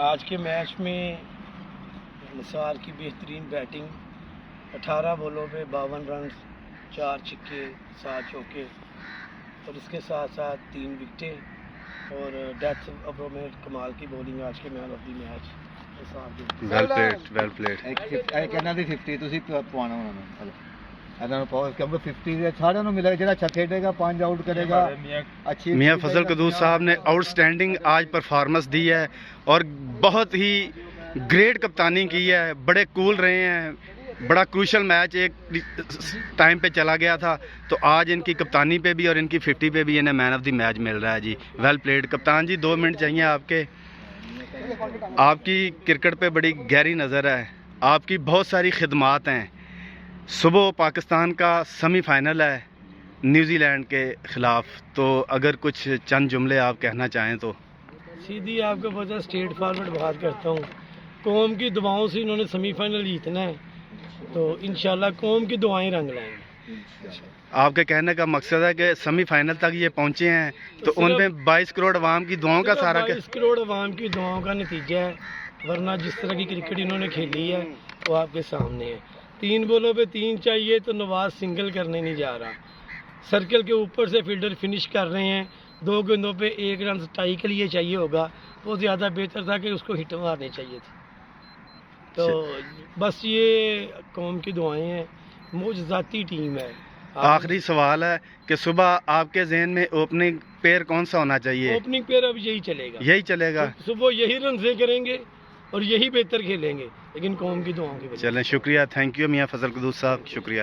آج کے میچ میں نثار کی بہترین بیٹنگ، 18 بولوں پہ 52 رنز، 4 چھکے 7 چوکے، اور اس کے ساتھ ساتھ 3 وکٹیں اور ڈیتھ اوور میں کمال کی بولنگ. آج کے man of the match well played. کہنا دی 50 ਤੁਸੀਂ ਪਵਾਉਣਾ ਉਹਨਾਂ ਨੂੰ ਇਹਨਾਂ ਨੂੰ ਪਾਓ ਕਿਉਂਕਿ 50 ਦੇ ਸਾਰਿਆਂ ਨੂੰ ਮਿਲੇਗਾ ਜਿਹੜਾ ਅੱਛਾ ਖੇਡੇਗਾ 5 ਆਊਟ کرے گا اچھی. میاں فضل قدوس صاحب نے آؤٹ سٹینڈنگ آج پرفارمنس دی ہے اور بہت ہی گریٹ کپتانی کی ہے. بڑے کول رہے ہیں. بڑا کروشل میچ ایک ٹائم پہ چلا گیا تھا، تو آج ان کی کپتانی پہ بھی اور ان کی 50 پہ بھی انہیں مین آف دی میچ مل رہا ہے. جی ویل پلیڈ. کپتان جی 2 منٹ چاہیے آپ کے. آپ کی کرکٹ پہ بڑی گہری نظر ہے. آپ کی بہت ساری خدمات ہیں. صبح پاکستان کا سیمی فائنل ہے نیوزی لینڈ کے خلاف، تو اگر کچھ چند جملے آپ کہنا چاہیں تو. سیدھی آپ کو پتہ اسٹریٹ فارورڈ بات کرتا ہوں. قوم کی دعاؤں سے انہوں نے سیمی فائنل جیتنا ہے، تو انشاءاللہ قوم کی دعائیں رنگ لائیں گے. آپ کے کہنے کا مقصد ہے کہ سیمی فائنل تک یہ پہنچے ہیں تو ان میں 22 کروڑ عوام کی دعاؤں کا سارا 22 کروڑ عوام کی دعاؤں کا نتیجہ ہے، ورنہ جس طرح کی کرکٹ انہوں نے کھیلی ہے وہ آپ کے سامنے ہے. 3 بولوں پہ 3 چاہیے تو نواز سنگل کرنے نہیں جا رہا. سرکل کے اوپر سے فیلڈر فنش کر رہے ہیں. 2 گیندوں پہ 1 رن ٹائی کے لیے چاہیے ہوگا، وہ زیادہ بہتر تھا کہ اس کو ہٹ مارنے چاہیے تھے. تو بس یہ قوم کی دعائیں ہیں. معجزاتی ٹیم ہے. آخری سوال ہے کہ صبح آپ کے ذہن میں اوپننگ پیئر کون سا ہونا چاہیے؟ اوپننگ پیئر اب یہی چلے گا. یہی چلے گا. صبح یہی رنزیں کریں گے اور یہی بہتر کھیلیں گے، لیکن قوم کی دعاؤں کی وجہ سے. چلیں شکریہ. تھینک یو میاں فضل قدوس صاحب. شکریہ.